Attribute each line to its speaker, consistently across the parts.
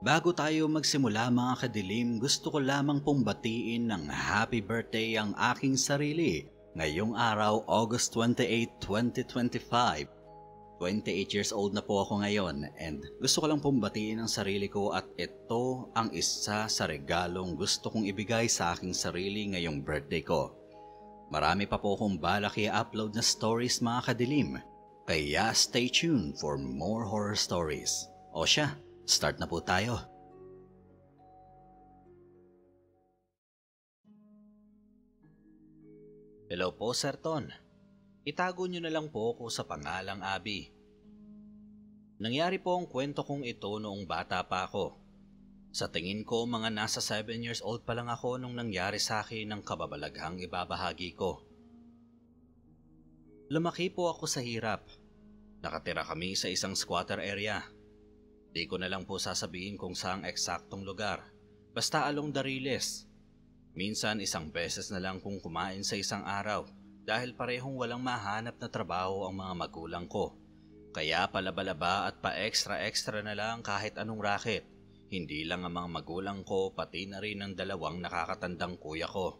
Speaker 1: Bago tayo magsimula mga kadilim, gusto ko lamang pong batiin ng happy birthday ang aking sarili. Ngayong araw, August 28, 2025. 28 years old na po ako ngayon and gusto ko lang pong batiin ang sarili ko at ito ang isa sa regalong gusto kong ibigay sa aking sarili ngayong birthday ko. Marami pa po akong balak i-upload na stories mga kadilim, kaya stay tuned for more horror stories. O siya, start na po tayo. Hello po, Sir Ton. Itago niyo na lang po ako sa pangalang Abby. Nangyari po ang kwento kong ito noong bata pa ako. Sa tingin ko, mga nasa 7 years old pa lang ako nung nangyari sa akin ang kababalaghang ibabahagi ko. Lumaki po ako sa hirap. Nakatira kami sa isang squatter area. Di ko na lang po sasabihin kung saang eksaktong lugar. Basta along Dariles. Minsan isang beses na lang kung kumain sa isang araw dahil parehong walang mahanap na trabaho ang mga magulang ko. Kaya palabalaba at pa-extra-extra na lang kahit anong racket. Hindi lang ang mga magulang ko pati na rin ang dalawang nakakatandang kuya ko.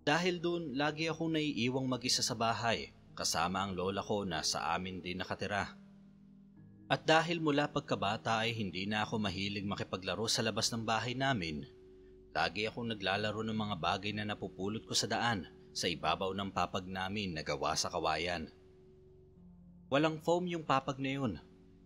Speaker 1: Dahil dun, lagi akong naiiwang mag-isa sa bahay kasama ang lola ko na sa amin din nakatira. At dahil mula pagkabata ay hindi na ako mahilig makipaglaro sa labas ng bahay namin, lagi akong naglalaro ng mga bagay na napupulot ko sa daan sa ibabaw ng papag namin na gawa sa kawayan. Walang foam yung papag na yun,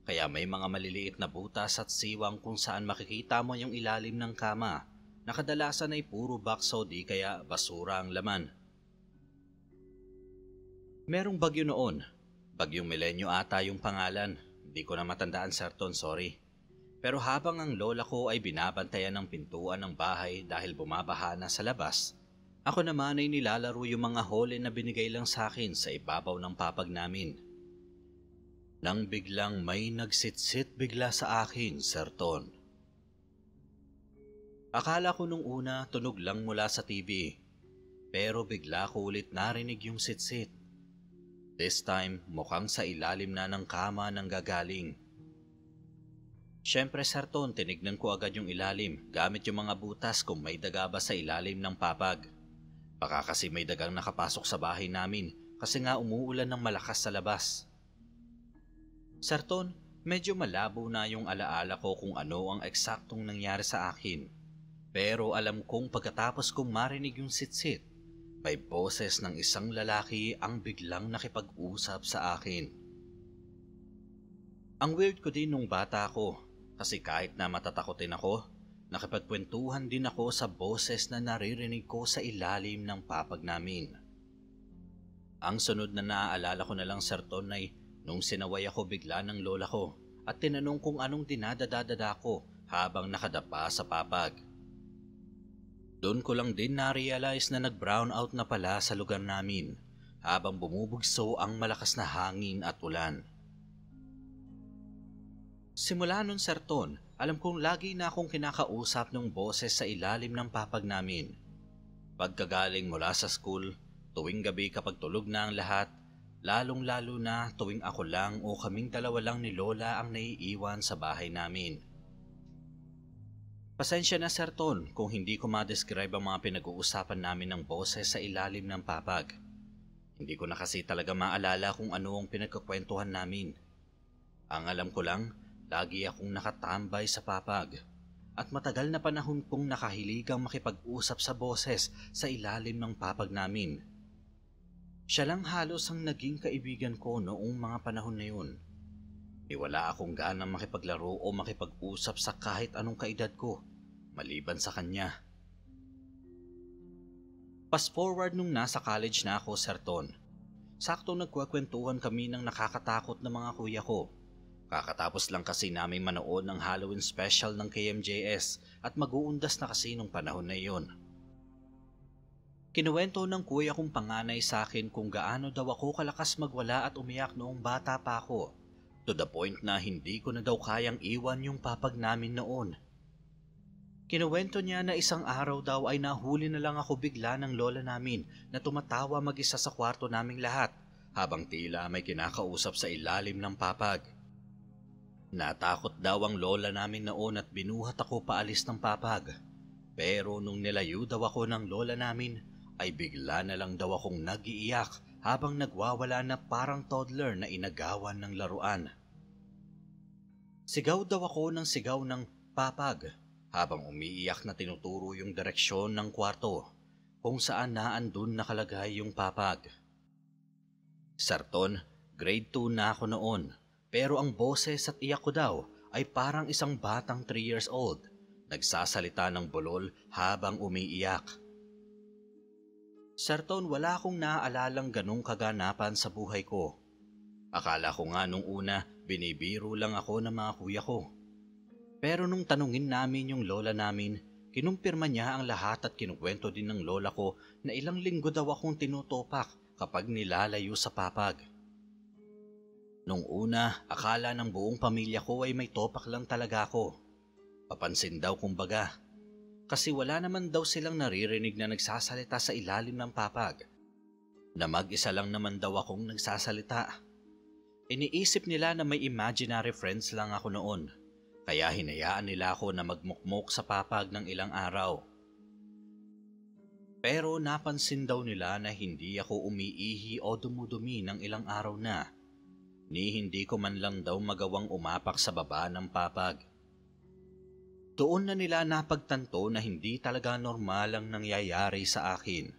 Speaker 1: kaya may mga maliliit na butas at siwang kung saan makikita mo yung ilalim ng kama na kadalasan ay puro bakso di kaya basura ang laman. Merong bagyo noon, bagyong Milenyo ata yung pangalan, hindi ko na matandaan Sir Ton, sorry. Pero habang ang lola ko ay binabantayan ng pintuan ng bahay dahil bumabaha na sa labas, ako naman ay nilalaro yung mga hole na binigay lang sa akin sa ibabaw ng papag namin. Nang biglang may nagsitsit bigla sa akin, Sir Ton. Akala ko nung una tunog lang mula sa TV, pero bigla ko ulit narinig yung sitsit. This time, mukhang sa ilalim na ng kama nang gagaling. Siyempre, Sir Ton, tinignan ko agad yung ilalim gamit yung mga butas kung may daga ba sa ilalim ng papag. Baka kasi may dagang nakapasok sa bahay namin kasi nga umuulan ng malakas sa labas. Sir Ton, medyo malabo na yung alaala ko kung ano ang eksaktong nangyari sa akin. Pero alam kong pagkatapos kong marinig yung sitsit, may boses ng isang lalaki ang biglang nakipag-usap sa akin. Ang weird ko din nung bata ako kasi kahit na matatakotin ako, nakipagkwentuhan din ako sa boses na naririnig ko sa ilalim ng papag namin. Ang sunod na naaalala ko na lang, Sir Ton, ay nung sinaway ako bigla ng lola ko at tinanong kung anong dinadadadada ko habang nakadapa sa papag. Doon ko lang din na-realize na nag-brown out na pala sa lugar namin habang bumubugso ang malakas na hangin at ulan. Simula nun, Sir Ton, alam kong lagi na akong kinakausap ng boses sa ilalim ng papag namin. Pagkagaling mula sa school, tuwing gabi kapag tulog na ang lahat, lalong-lalo na tuwing ako lang o kaming dalawa lang ni Lola ang naiiwan sa bahay namin. Pasensya na, Sir Ton, kung hindi ko ma-describe ang mga pinag-uusapan namin ng boses sa ilalim ng papag. Hindi ko na kasi talaga maalala kung ano ang pinagkukwentuhan namin. Ang alam ko lang, lagi akong nakatambay sa papag at matagal na panahon kong nakahiligang makipag-usap sa boses sa ilalim ng papag namin. Siya lang halos ang naging kaibigan ko noong mga panahon na yun. Wala akong ganang makipaglaro o makipag-usap sa kahit anong kaedad ko, maliban sa kanya. Fast forward nung nasa college na ako, Sir Ton. Sakto nagkwakwentuhan kami ng nakakatakot na mga kuya ko. Kakatapos lang kasi namin manood ng Halloween special ng KMJS at mag-uundas na kasi nung panahon na iyon. Kinuwento ng kuya kong panganay sa akin kung gaano daw ako kalakas magwala at umiyak noong bata pa ako. To the point na hindi ko na daw kayang iwan yung papag namin noon. Kinuwento niya na isang araw daw ay nahuli na lang ako bigla ng lola namin na tumatawa mag-isa sa kwarto naming lahat habang tila may kinakausap sa ilalim ng papag. Natakot daw ang lola namin noon at binuhat ako paalis ng papag. Pero nung nilayo daw ako ng lola namin, ay bigla na lang daw akong nag-iiyak habang nagwawala na parang toddler na inagawan ng laruan. Sigaw daw ako ng sigaw ng papag habang umiiyak na tinuturo yung direksyon ng kwarto kung saan naandun nakalagay yung papag. Sarton, grade 2 na ako noon, pero ang boses at iyak ko daw ay parang isang batang 3 years old, nagsasalita ng bulol habang umiiyak. Sarton, wala akong naaalalang ganong kaganapan sa buhay ko. Akala ko nga nung una binibiro lang ako ng mga kuya ko. Pero nung tanungin namin yung lola namin, kinumpirma niya ang lahat at kinukwento din ng lola ko na ilang linggo daw akong tinutopak kapag nilalayo sa papag. Nung una, akala ng buong pamilya ko ay may topak lang talaga ako. Papansin daw kumbaga. Kasi wala naman daw silang naririnig na nagsasalita sa ilalim ng papag. Na mag-isa lang naman daw akong nagsasalita. Iniisip nila na may imaginary friends lang ako noon. Kaya hinayaan nila ako na magmukmok sa papag ng ilang araw. Pero napansin daw nila na hindi ako umiihi o dumudumi ng ilang araw na. Ni hindi ko man lang daw magawang umapak sa baba ng papag. Doon na nila napagtanto na hindi talaga normal ang nangyayari sa akin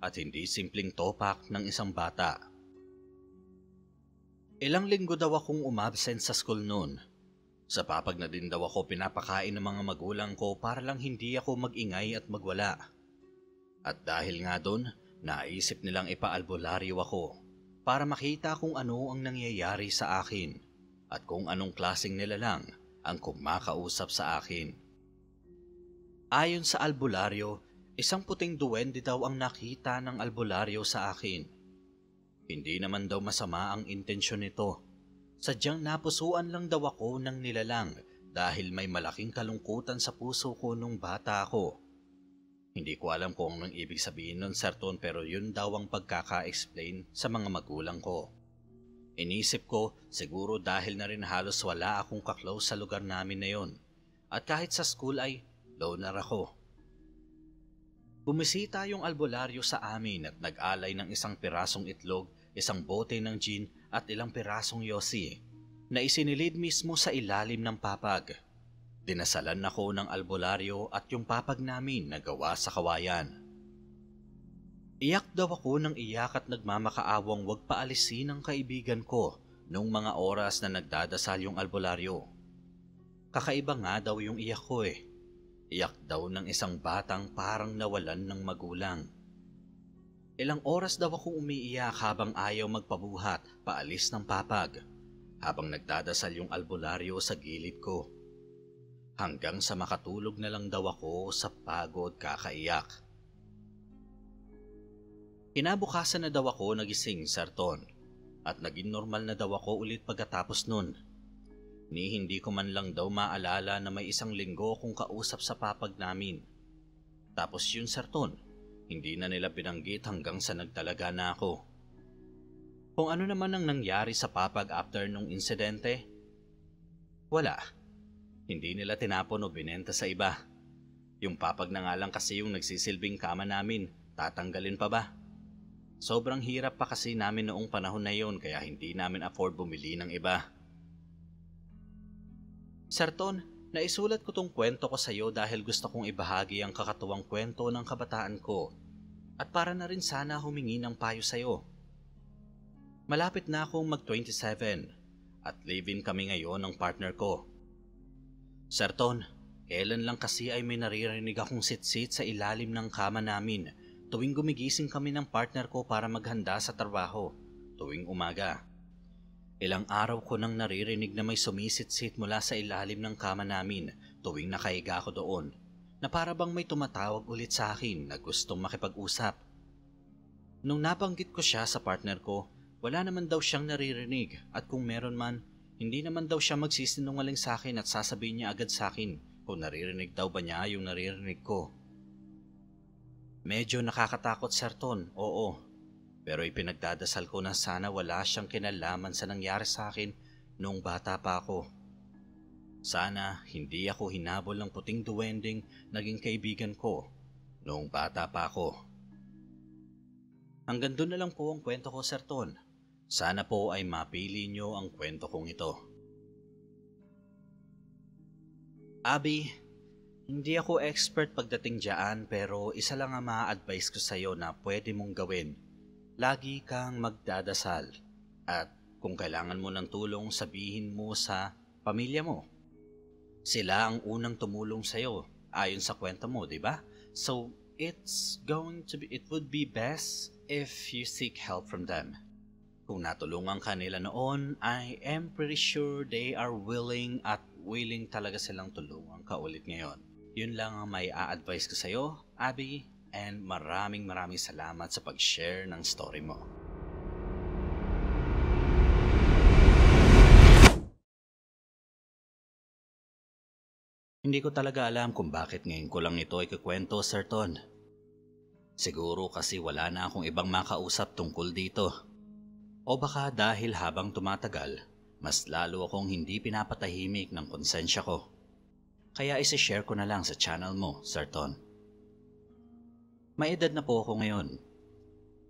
Speaker 1: at hindi simpleng topak ng isang bata. Ilang linggo daw akong umabsent sa school noon. Sa papag na din daw ako pinapakain ng mga magulang ko para lang hindi ako magingay at magwala. At dahil nga doon, naisip nilang ipaalbularyo ako para makita kung ano ang nangyayari sa akin at kung anong klaseng nilalang ang kumakausap sa akin. Ayon sa albularyo, isang puting duwende daw ang nakita ng albularyo sa akin. Hindi naman daw masama ang intensyon nito. Sadyang napusuan lang daw ako ng nilalang dahil may malaking kalungkutan sa puso ko nung bata ako. Hindi ko alam kung anong ibig sabihin nun, Sarton, pero yun daw ang pagkaka-explain sa mga magulang ko. Inisip ko, siguro dahil na rin halos wala akong kaklose sa lugar namin na yun. At kahit sa school ay loner ako. Bumisita yung albularyo sa amin at nag-alay ng isang pirasong itlog, isang bote ng gin at ilang pirasong yosi na isinilid mismo sa ilalim ng papag. Dinasalan ako ng albularyo at yung papag namin na gawa sa kawayan. Iyak daw ako ng iyak at nagmamakaawang wag paalisin ng kaibigan ko nung mga oras na nagdadasal yung albularyo. Kakaiba nga daw yung iyak ko eh. Iyak daw ng isang batang parang nawalan ng magulang. Ilang oras daw akong umiiyak habang ayaw magpabuhat paalis ng papag, habang nagdadasal yung albularyo sa gilid ko. Hanggang sa makatulog na lang daw ako sa pagod kakaiyak. Kinabukasan na daw ako nagising, Sarton, at naging normal na daw ako ulit pagkatapos nun. Ni hindi ko man lang daw maalala na may isang linggo akong kausap sa papag namin. Tapos yun, Sarton, hindi na nila binanggit hanggang sa nagtalaga na ako. Kung ano naman ang nangyari sa papag after nung insidente? Wala. Hindi nila tinapon o binenta sa iba. Yung papag na nga lang kasi yung nagsisilbing kama namin, tatanggalin pa ba? Sobrang hirap pa kasi namin noong panahon na yun kaya hindi namin afford bumili ng iba. Sarton, naisulat ko tong kwento ko sa iyo dahil gusto kong ibahagi ang kakatuwang kwento ng kabataan ko at para na rin sana humingi ng payo sa iyo. Malapit na akong mag-27 at live-in kami ngayon ng partner ko. Sarton, kailan lang kasi ay may naririnig akong sit-sit sa ilalim ng kama namin tuwing gumigising kami ng partner ko para maghanda sa trabaho tuwing umaga. Ilang araw ko nang naririnig na may sumisit-sit mula sa ilalim ng kama namin tuwing nakahiga ako doon na para bang may tumatawag ulit sa akin na gustong makipag-usap. Nung nabanggit ko siya sa partner ko, wala naman daw siyang naririnig at kung meron man, hindi naman daw siya magsisinungaling sa akin at sasabihin niya agad sa akin kung naririnig daw ba niya yung naririnig ko. Medyo nakakatakot, Sarton, oo. Pero ipinagdadasal ko na sana wala siyang kinalaman sa nangyari sa akin nung bata pa ako. Sana hindi ako hinabol ng puting duwending naging kaibigan ko noong bata pa ako. Hanggang doon na lang po ang kwento ko, Sir Ton. Sana po ay mapili nyo ang kwento kong ito. Abby, hindi ako expert pagdating dyan pero isa lang ang ma-advise ko sa'yo na pwede mong gawin. Lagi kang magdadasal at kung kailangan mo ng tulong sabihin mo sa pamilya mo. Sila ang unang tumulong sa'yo ayon sa kwento mo, di ba? So it would be best if you seek help from them. Kung natulungan ka nila noon, I am pretty sure they are willing talaga silang tulungan ka ulit ngayon. Yun lang ang may a-advise ko sa'yo, Abby, and maraming salamat sa pag-share ng story mo. Hindi ko talaga alam kung bakit ngayon ko lang ito ikukwento, Sir Ton. Siguro kasi wala na akong ibang makausap tungkol dito. O baka dahil habang tumatagal, mas lalo akong hindi pinapatahimik ng konsensya ko. Kaya isi-share ko na lang sa channel mo, Sir Ton. May edad na po ako ngayon.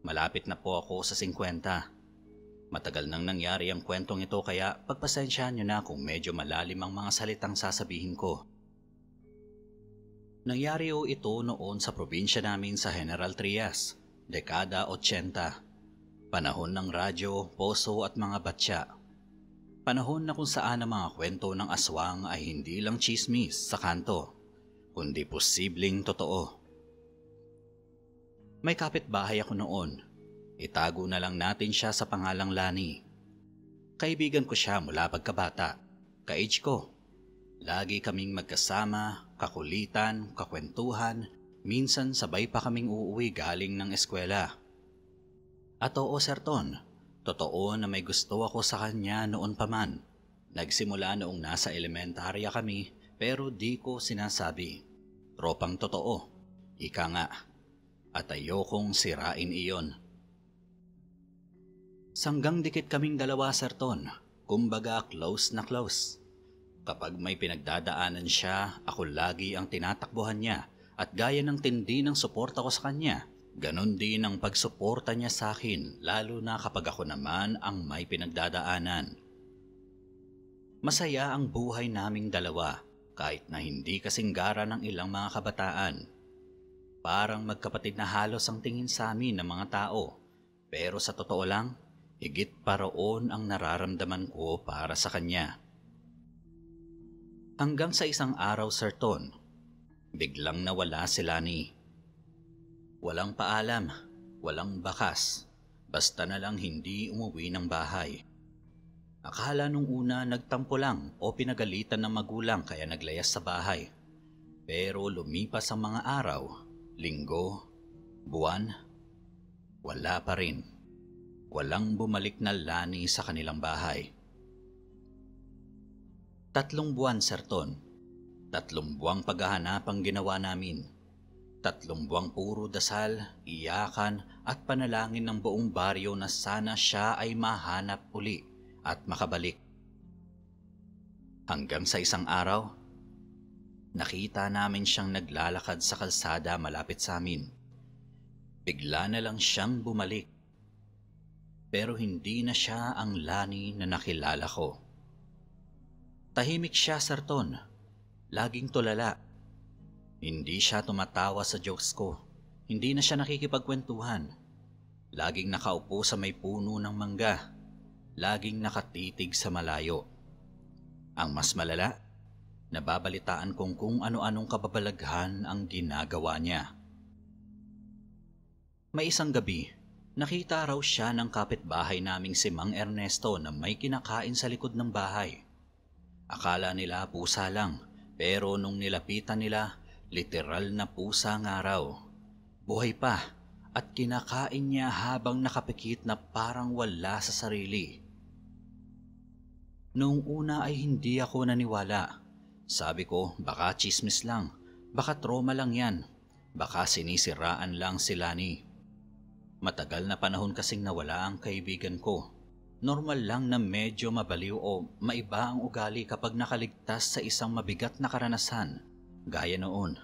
Speaker 1: Malapit na po ako sa 50. Matagal nang nangyari ang kwentong ito kaya pagpasensyahan nyo na kung medyo malalim ang mga salitang sasabihin ko. Nangyari ho ito noon sa probinsya namin sa General Trias, dekada 80. Panahon ng radyo, poso at mga batya. Panahon na kung saan ang mga kwento ng aswang ay hindi lang chismis sa kanto, kundi posibleng totoo. May kapitbahay ako noon. Itago na lang natin siya sa pangalang Lani. Kaibigan ko siya mula pagkabata, ka-age ko. Lagi kaming magkasama, kakulitan, kakwentuhan, minsan sabay pa kaming uuwi galing ng eskwela. At oo, Sir Ton, totoo na may gusto ako sa kanya noon pa man. Nagsimula noong nasa elementarya kami pero di ko sinasabi. Tropang totoo, ika nga, at ayokong sirain iyon. Sanggang dikit kaming dalawa, Sir Ton, kumbaga close na close. Kapag may pinagdadaanan siya, ako lagi ang tinatakbuhan niya at gaya ng tindi ng suporta ko sa kanya. Ganon din ang pagsuporta niya sa akin, lalo na kapag ako naman ang may pinagdadaanan. Masaya ang buhay naming dalawa, kahit na hindi kasinggara ng ilang mga kabataan. Parang magkapatid na halos ang tingin sa amin ng mga tao, pero sa totoo lang, higit pa roon ang nararamdaman ko para sa kanya. Hanggang sa isang araw, Sir Ton, biglang nawala si Lani. Walang paalam, walang bakas, basta na lang hindi umuwi ng bahay. Akala nung una nagtampo lang o pinagalitan ng magulang kaya naglayas sa bahay. Pero lumipas ang mga araw, linggo, buwan, wala pa rin. Walang bumalik na Lani sa kanilang bahay. 3 buwan, Sir Ton. 3 buwang paghahanap ang ginawa namin. 3 buwang puro dasal, iyakan at panalangin ng buong baryo na sana siya ay mahanap uli at makabalik. Hanggang sa isang araw, nakita namin siyang naglalakad sa kalsada malapit sa amin. Bigla na lang siyang bumalik. Pero hindi na siya ang Lani na nakilala ko. Tahimik siya, Sir Ton. Laging tulala. Hindi siya tumatawa sa jokes ko. Hindi na siya nakikipagkwentuhan. Laging nakaupo sa may puno ng mangga. Laging nakatitig sa malayo. Ang mas malala, nababalitaan kong kung ano-anong kababalaghan ang ginagawa niya. May isang gabi, nakita raw siya ng kapitbahay naming si Mang Ernesto na may kinakain sa likod ng bahay. Akala nila pusa lang, pero nung nilapitan nila, literal na pusa nga raw. Buhay pa at kinakain niya habang nakapikit na parang wala sa sarili. Noong una ay hindi ako naniwala. Sabi ko baka chismis lang, baka trauma lang yan, baka sinisiraan lang si Lani. Matagal na panahon kasing nawala ang kaibigan ko. Normal lang na medyo mabaliw o maiba ang ugali kapag nakaligtas sa isang mabigat na karanasan, gaya noon.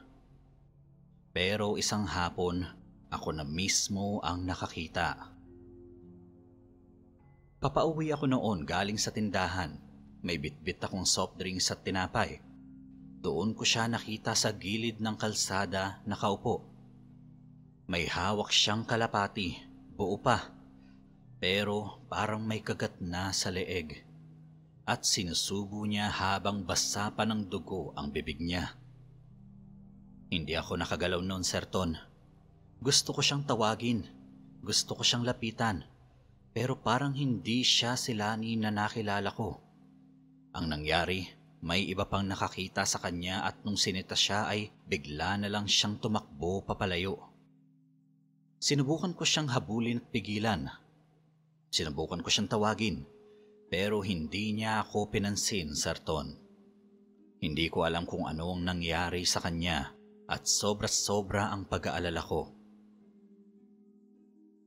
Speaker 1: Pero isang hapon, ako na mismo ang nakakita. Papauwi ako noon galing sa tindahan. May bitbit akong soft drinks at tinapay. Doon ko siya nakita sa gilid ng kalsada nakaupo. May hawak siyang kalapati, buo pa. Pero parang may kagat na sa leeg. At sinusubo niya habang basa pa ng dugo ang bibig niya. Hindi ako nakagalaw noon, Sir Ton. Gusto ko siyang tawagin. Gusto ko siyang lapitan. Pero parang hindi siya si Lani na nakilala ko. Ang nangyari, may iba pang nakakita sa kanya at nung sinita siya ay bigla na lang siyang tumakbo papalayo. Sinubukan ko siyang habulin at pigilan. Sinubukan ko siyang tawagin, pero hindi niya ako pinansin, Sir Ton. Hindi ko alam kung ano ang nangyari sa kanya at sobra-sobra ang pag-aalala ko.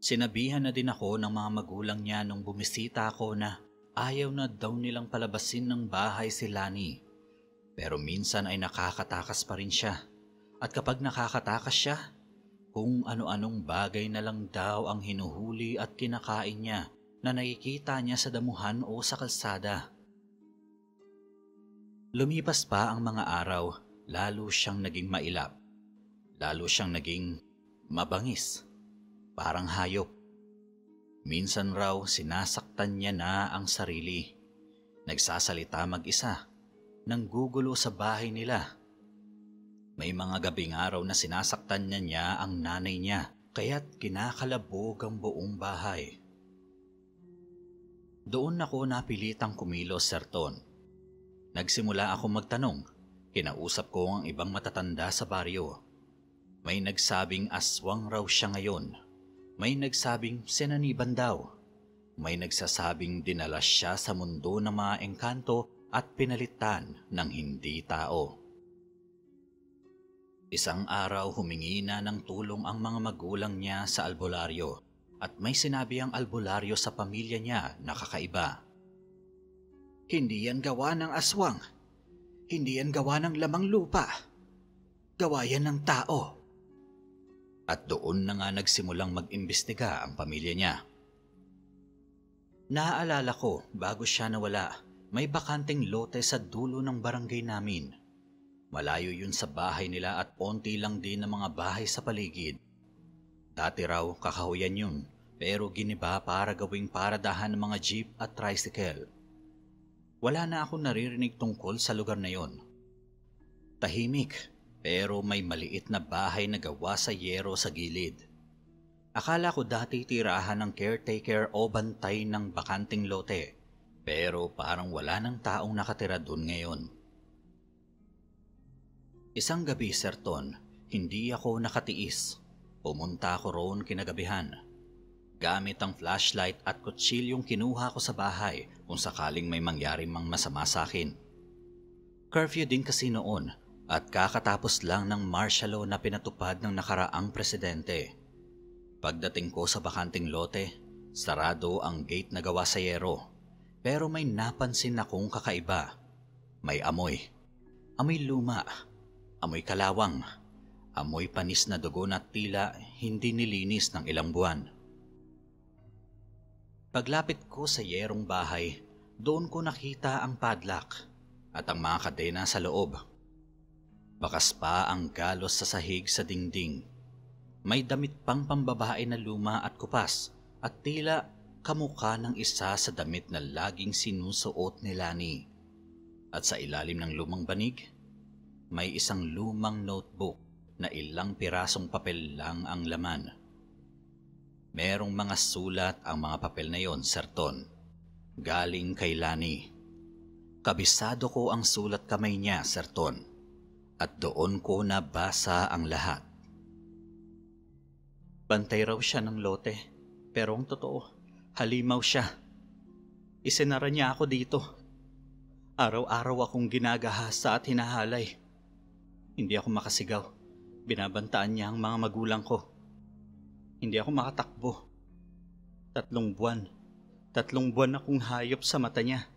Speaker 1: Sinabihan na din ako ng mga magulang niya nung bumisita ako na ayaw na daw nilang palabasin ng bahay si Lani. Pero minsan ay nakakatakas pa rin siya. At kapag nakakatakas siya, kung ano-anong bagay na lang daw ang hinuhuli at kinakain niya na nakikita niya sa damuhan o sa kalsada. Lumipas pa ang mga araw, lalo siyang naging mailap. Lalo siyang naging mabangis, parang hayop. Minsan raw sinasaktan niya na ang sarili. Nagsasalita mag-isa, nanggugulo sa bahay nila. May mga gabing araw na sinasaktan niya ang nanay niya, kaya't kinakalabog ang buong bahay. Doon ako napilitang kumilos, Sir Ton. Nagsimula ako magtanong. Kinausap ko ang ibang matatanda sa baryo. May nagsabing aswang raw siya ngayon. May nagsabing sinaniban daw. May nagsasabing dinala siya sa mundo ng mga engkanto at pinalitan ng hindi tao. Isang araw humingi na ng tulong ang mga magulang niya sa albularyo. At may sinabi ang albularyo sa pamilya niya na kakaiba. Hindi yan gawa ng aswang. Hindi yan gawa ng lamang lupa. Gawa yan ng tao. At doon na nga nagsimulang mag-imbestiga ang pamilya niya. Naaalala ko bago siya nawala, may bakanteng lote sa dulo ng barangay namin. Malayo yun sa bahay nila at onti lang din ang mga bahay sa paligid. Dati raw kakahuyan yun, pero giniba para gawing paradahan ng mga jeep at tricycle. Wala na akong naririnig tungkol sa lugar na yon. Tahimik, pero may maliit na bahay na gawa sa yero sa gilid. Akala ko dati tirahan ng caretaker o bantay ng bakanting lote, pero parang wala nang taong nakatira doon ngayon. Isang gabi, Sir Ton, hindi ako nakatiis. Pumunta ako roon kinagabihan. Gamit ang flashlight at kutsilyong kinuha ko sa bahay kung sakaling may mangyari mang masama sa akin. Curfew din kasi noon at kakatapos lang ng martial law na pinatupad ng nakaraang presidente. Pagdating ko sa bakanting lote, sarado ang gate na gawa sa yero. Pero may napansin akong kakaiba. May amoy. Amoy luma. Amoy kalawang. Amoy panis na dugo na tila hindi nilinis ng ilang buwan. Paglapit ko sa yerong bahay, doon ko nakita ang padlock at ang mga kadena sa loob. Bakas pa ang galos sa sahig sa dingding. May damit pang pambabae na luma at kupas at tila kamukha ng isa sa damit na laging sinusuot ni Lani. At sa ilalim ng lumang banig, may isang lumang notebook na ilang pirasong papel lang ang laman. Merong mga sulat ang mga papel na yon, Sir Ton. Galing kay Lani. Kabisado ko ang sulat kamay niya, Sir Ton. At doon ko nabasa ang lahat. Bantay raw siya ng lote, pero ang totoo, halimaw siya. Isinara niya ako dito. Araw-araw akong ginagahasa at hinahalay. Hindi ako makasigaw. Binabantaan niya ang mga magulang ko. Hindi ako makatakbo. 3 buwan. 3 buwan akong hayop sa mata niya.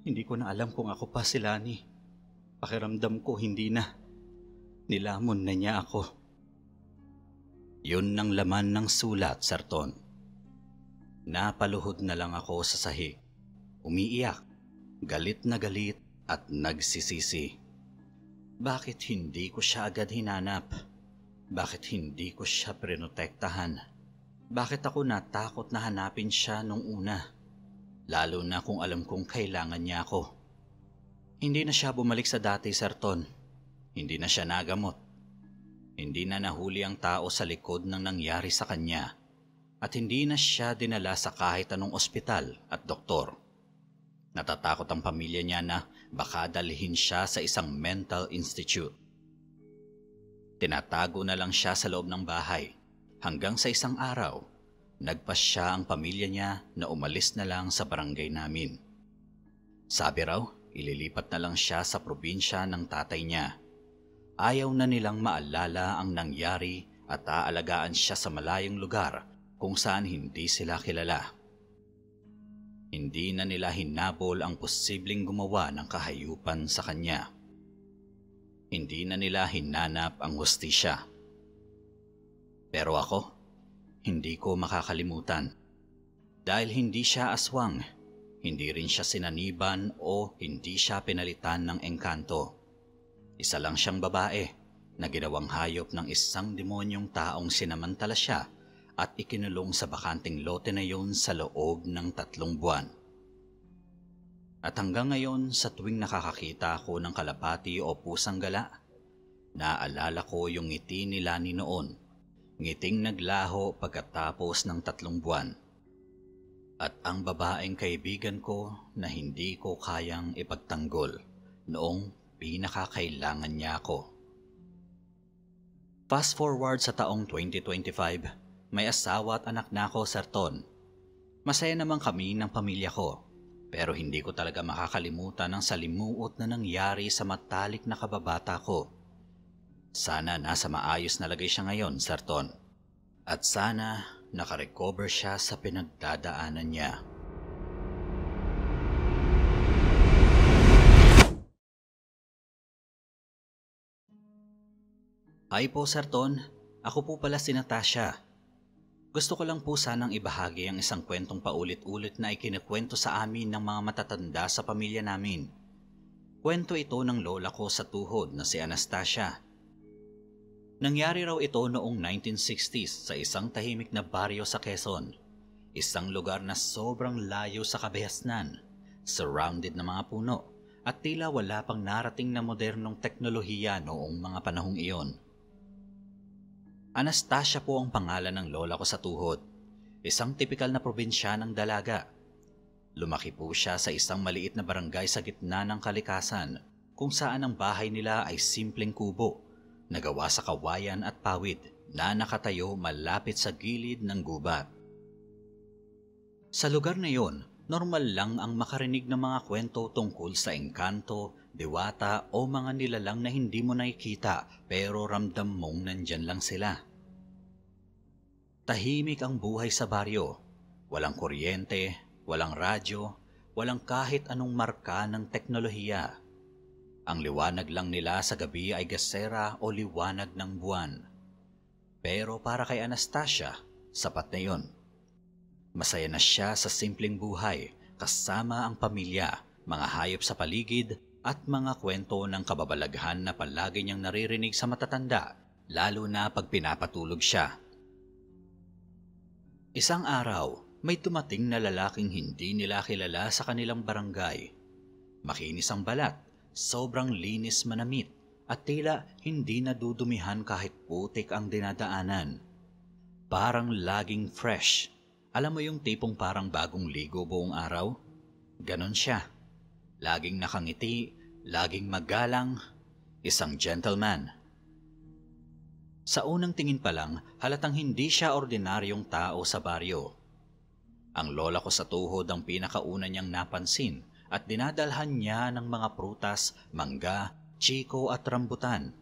Speaker 1: Hindi ko na alam kung ako pa si Lani. Pakiramdam ko hindi na. Nilamon na niya ako. Yun ang laman ng sulat, Sir Ton. Napaluhod na lang ako sa sahig. Umiiyak, galit na galit at nagsisisi. Bakit hindi ko siya agad hinanap? Bakit hindi ko siya prinotektahan? Bakit ako natakot na hanapin siya nung una? Lalo na kung alam kong kailangan niya ako. Hindi na siya bumalik sa dati, Sir Ton. Hindi na siya nagamot. Hindi na nahuli ang tao sa likod ng nangyari sa kanya. At hindi na siya dinala sa kahit anong ospital at doktor. Natatakot ang pamilya niya na baka dalhin siya sa isang mental institute. Tinatago na lang siya sa loob ng bahay hanggang sa isang araw, nagpasya ang pamilya niya na umalis na lang sa barangay namin. Sabi raw, ililipat na lang siya sa probinsya ng tatay niya. Ayaw na nilang maalala ang nangyari at aalagaan siya sa malayong lugar kung saan hindi sila kilala. Hindi na nila hinabol ang posibleng gumawa ng kahayupan sa kanya. Hindi na nila hinanap ang hustisya. Pero ako, hindi ko makakalimutan. Dahil hindi siya aswang, hindi rin siya sinaniban o hindi siya pinalitan ng engkanto. Isa lang siyang babae na ginawang hayop ng isang demonyong taong sinamantala siya at ikinulong sa bakanting lote na yun sa loob ng 3 buwan. At hanggang ngayon sa tuwing nakakakita ako ng kalapati o pusang gala, naaalala ko yung ngiti ni Lani noon, ngiting naglaho pagkatapos ng 3 buwan. At ang babaeng kaibigan ko na hindi ko kayang ipagtanggol noong pinakakailangan niya ako. Fast forward sa taong 2025, may asawa at anak na ako, Sir Ton. Masaya naman kami ng pamilya ko, pero hindi ko talaga makakalimutan ang salimuot na nangyari sa matalik na kababata ko. Sana nasa maayos na lagay siya ngayon, Sir Ton. At sana nakarecover siya sa pinagdadaanan niya. Ay po, Sir Ton. Ako po pala si Natasha. Gusto ko lang po sanang ibahagi ang isang kwentong paulit-ulit na ikinikwento sa amin ng mga matatanda sa pamilya namin. Kwento ito ng lola ko sa tuhod na si Anastasia. Nangyari raw ito noong 1960s sa isang tahimik na baryo sa Quezon. Isang lugar na sobrang layo sa kabihasnan, surrounded na mga puno, at tila wala pang narating na modernong teknolohiya noong mga panahong iyon. Anastasia po ang pangalan ng lola ko sa tuhod, isang tipikal na probinsya ng dalaga. Lumaki po siya sa isang maliit na barangay sa gitna ng kalikasan kung saan ang bahay nila ay simpleng kubo, nagawa sa kawayan at pawid na nakatayo malapit sa gilid ng gubat. Sa lugar na iyon, normal lang ang makarinig ng mga kwento tungkol sa engkanto, diwata o mga nilalang na hindi mo nakikita pero ramdam mong nandyan lang sila. Tahimik ang buhay sa baryo. Walang kuryente, walang radyo, walang kahit anong marka ng teknolohiya. Ang liwanag lang nila sa gabi ay gasera o liwanag ng buwan. Pero para kay Anastasia, sapat na yun. Masaya na siya sa simpleng buhay, kasama ang pamilya, mga hayop sa paligid, at mga kwento ng kababalaghan na palagi niyang naririnig sa matatanda, lalo na pag pinapatulog siya. Isang araw, may dumating na lalaking hindi nila kilala sa kanilang barangay. Makinis ang balat, sobrang linis manamit, at tila hindi nadudumihan kahit putik ang dinadaanan. Parang laging fresh. Alam mo yung tipong parang bagong ligo buong araw? Ganon siya. Laging nakangiti, laging magalang, isang gentleman. Sa unang tingin pa lang, halatang hindi siya ordinaryong tao sa baryo. Ang lola ko sa tuhod ang pinakauna niyang napansin at dinadalhan niya ng mga prutas, mangga, chiko at rambutan.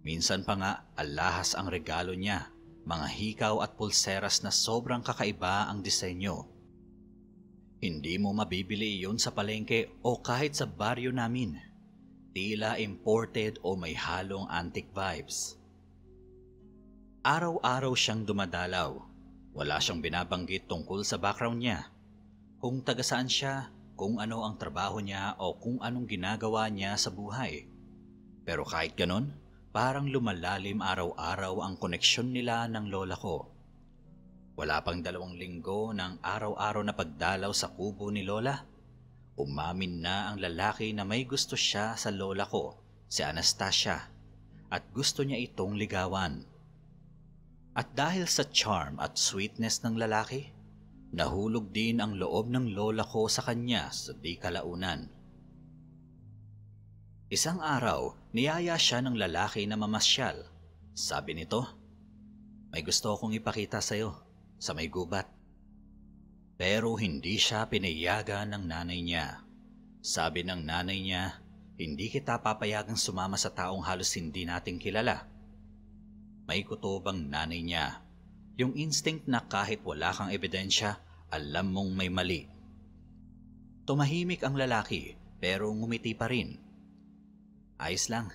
Speaker 1: Minsan pa nga alahas ang regalo niya, mga hikaw at pulseras na sobrang kakaiba ang disenyo. Hindi mo mabibili iyon sa palengke o kahit sa baryo namin. Tila imported o may halong antique vibes. Araw-araw siyang dumadalaw. Wala siyang binabanggit tungkol sa background niya. Kung taga saan siya, kung ano ang trabaho niya o kung anong ginagawa niya sa buhay. Pero kahit ganon, parang lumalalim araw-araw ang koneksyon nila ng lola ko. Wala pang 2 linggo ng araw-araw na pagdalaw sa kubo ni lola. Umamin na ang lalaki na may gusto siya sa lola ko, si Anastasia, at gusto niya itong ligawan. At dahil sa charm at sweetness ng lalaki, nahulog din ang loob ng lola ko sa kanya sa di kalaunan. Isang araw, niyaya siya ng lalaki na mamasyal. Sabi nito, "May gusto akong ipakita sa'yo sa may gubat." Pero hindi siya pinayagan ng nanay niya. Sabi ng nanay niya, "Hindi kita papayagang sumama sa taong halos hindi nating kilala." May kutubang nanay niya. Yung instinct na kahit wala kang ebidensya, alam mong may mali. Tumahimik ang lalaki pero ngumiti pa rin. "Ayos lang,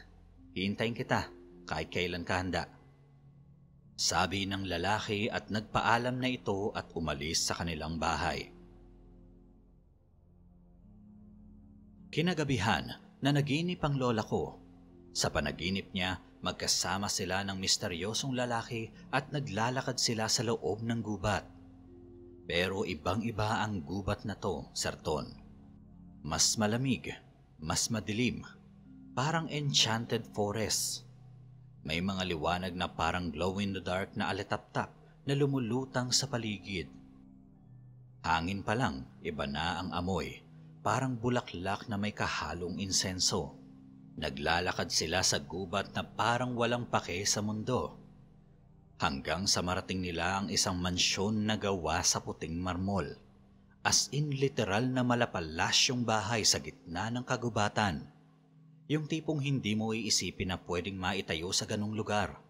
Speaker 1: hihintayin kita kahit kailan ka handa." Sabi ng lalaki at nagpaalam na ito at umalis sa kanilang bahay. Kinagabihan, nanaginip ang lola ko. Sa panaginip niya, magkasama sila ng misteryosong lalaki at naglalakad sila sa loob ng gubat. Pero ibang-iba ang gubat na to, Serton. Mas malamig, mas madilim, parang enchanted forest. May mga liwanag na parang glow-in-the-dark na alitaptap na lumulutang sa paligid. Hangin pa lang, iba na ang amoy, parang bulaklak na may kahalong insenso. Naglalakad sila sa gubat na parang walang pake sa mundo. Hanggang sa marating nila ang isang mansyon na gawa sa puting marmol. As in literal na malapalasyong bahay sa gitna ng kagubatan. Yung tipong hindi mo iisipin na pwedeng maitayo sa ganung lugar.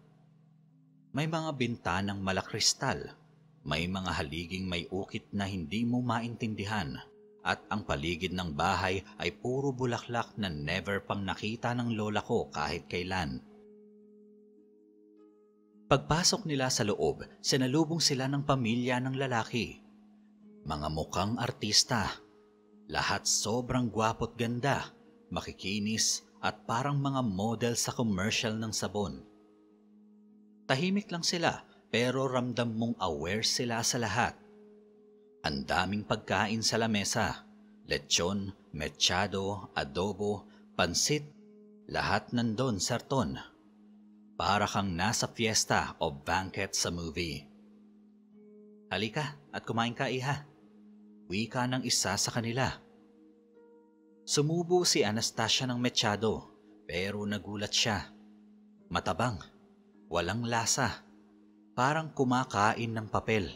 Speaker 1: May mga bintanang malakristal, may mga haliging may ukit na hindi mo maintindihan, at ang paligid ng bahay ay puro bulaklak na never pang nakita ng lola ko kahit kailan. Pagpasok nila sa loob, sinalubong sila ng pamilya ng lalaki. Mga mukhang artista, lahat sobrang gwapo't ganda, makikinis, at parang mga model sa commercial ng sabon. Tahimik lang sila pero ramdam mong aware sila sa lahat. Ang daming pagkain sa lamesa, lechon, mechado, adobo, pansit, lahat nandun, Serton. Para kang nasa fiesta o banquet sa movie. "Halika at kumain ka, iha." Wika ng isa sa kanila. Sumubo si Anastasia ng mechado, pero nagulat siya. Matabang, walang lasa, parang kumakain ng papel.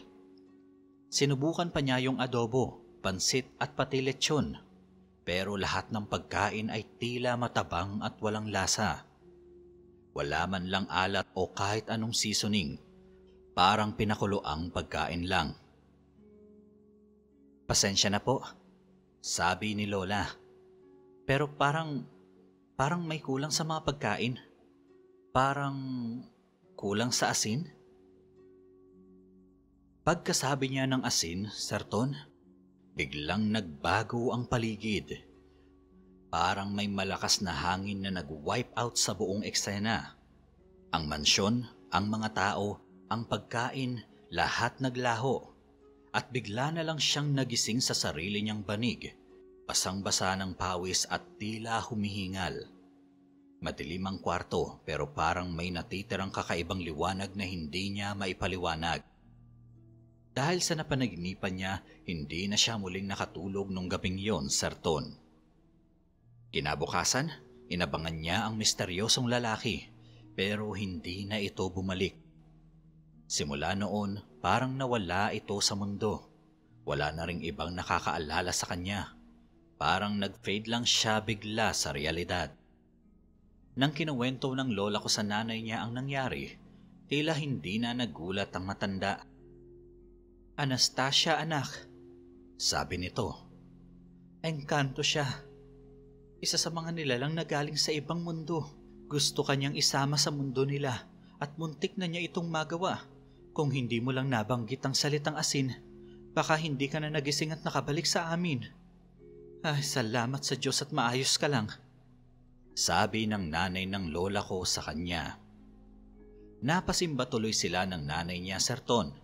Speaker 1: Sinubukan pa niya yung adobo, pansit at pati lechon, pero lahat ng pagkain ay tila matabang at walang lasa. Wala man lang alat o kahit anong seasoning, parang pinakulo ang pagkain lang. "Pasensya na po," sabi ni lola. "Pero parang may kulang sa mga pagkain. Parang kulang sa asin." Pagkasabi niya ng asin, Serton, biglang nagbago ang paligid. Parang may malakas na hangin na nag-wipe out sa buong eksena. Ang mansyon, ang mga tao, ang pagkain, lahat naglaho. At bigla na lang siyang nagising sa sarili niyang banig. Basang-basa ng pawis at tila humihingal. Madilim ang kwarto pero parang may natitirang kakaibang liwanag na hindi niya maipaliwanag. Dahil sa napanaginipan niya, hindi na siya muling nakatulog nung gabing yon, Serton. Kinabukasan, inabangan niya ang misteryosong lalaki pero hindi na ito bumalik. Simula noon, parang nawala ito sa mundo. Wala na ring ibang nakakaalala sa kanya. Parang nag-fade lang siya bigla sa realidad. Nang kinuwento ng lola ko sa nanay niya ang nangyari, tila hindi na nagulat ang matanda. "Anastasia, anak, Sabi nito. Engkanto siya. Isa sa mga nilalang na galing sa ibang mundo. Gusto kanyang isama sa mundo nila at muntik na niya itong magawa. Kung hindi mo lang nabanggit ang salitang asin, baka hindi ka na nagising at nakabalik sa amin. Ay, salamat sa Diyos at maayos ka lang. Sabi ng nanay ng lola ko sa kanya. Napasimba tuloy sila ng nanay niya, Sir Ton,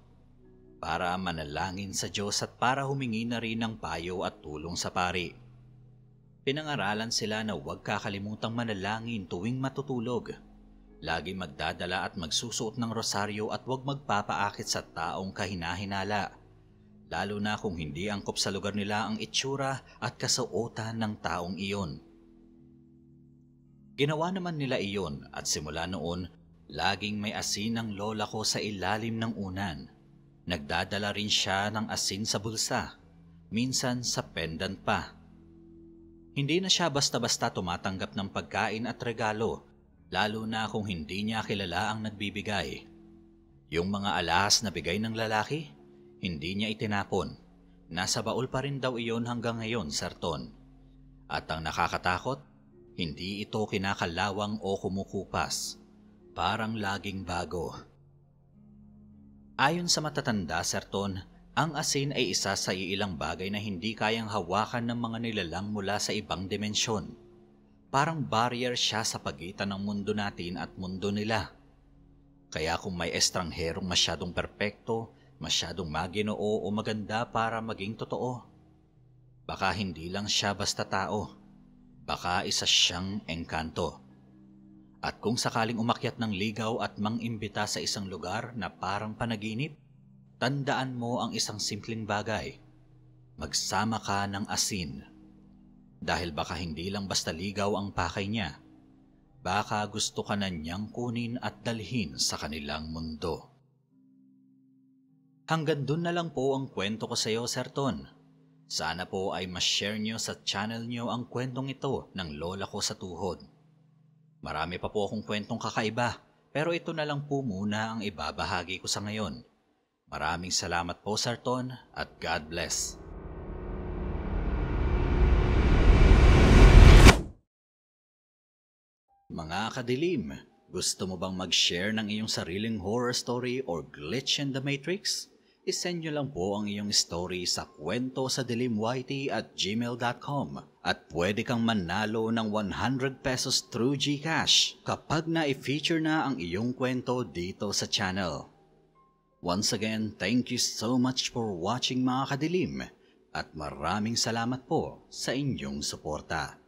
Speaker 1: para manalangin sa Diyos at para humingi na rin ng payo at tulong sa pari. Pinangaralan sila na huwag kakalimutang manalangin tuwing matutulog. Lagi magdadala at magsusuot ng rosaryo at huwag magpapaakit sa taong kahinahinala, lalo na kung hindi angkop sa lugar nila ang itsura at kasuotan ng taong iyon. Ginawa naman nila iyon at simula noon, laging may asin ang lola ko sa ilalim ng unan. Nagdadala rin siya ng asin sa bulsa, minsan sa pendant pa. Hindi na siya basta-basta tumatanggap ng pagkain at regalo, lalo na kung hindi niya kilala ang nagbibigay. Yung mga alahas na bigay ng lalaki, hindi niya itinapon. Nasa baul pa rin daw iyon hanggang ngayon, Sir Ton. At ang nakakatakot, hindi ito kinakalawang o kumukupas. Parang laging bago. Ayon sa matatanda, Sir Ton, ang asin ay isa sa iilang bagay na hindi kayang hawakan ng mga nilalang mula sa ibang dimensyon. Parang barrier siya sa pagitan ng mundo natin at mundo nila. Kaya kung may estrangherong masyadong perpekto, masyadong maginoo o maganda para maging totoo, baka hindi lang siya basta tao. Baka isa siyang engkanto. At kung sakaling umakyat ng ligaw at mangimbita sa isang lugar na parang panaginip, tandaan mo ang isang simpleng bagay. Magsama ka ng asin. Dahil baka hindi lang basta ligaw ang pakay niya. Baka gusto ka na niyang kunin at dalhin sa kanilang mundo. Hanggang dun na lang po ang kwento ko sa iyo, Sir Ton. Sana po ay ma-share niyo sa channel niyo ang kwentong ito ng lola ko sa tuhod. Marami pa po akong kwentong kakaiba, pero ito na lang po muna ang ibabahagi ko sa ngayon. Maraming salamat po, Sir Ton, at God bless. Mga kadilim, gusto mo bang mag-share ng iyong sariling horror story or glitch in the matrix? I-send nyo lang po ang iyong story sa kwentosadilimuyti@gmail.com at pwede kang manalo ng 100 pesos through GCash kapag na-feature na ang iyong kwento dito sa channel. Once again, thank you so much for watching mga kadilim at maraming salamat po sa inyong suporta.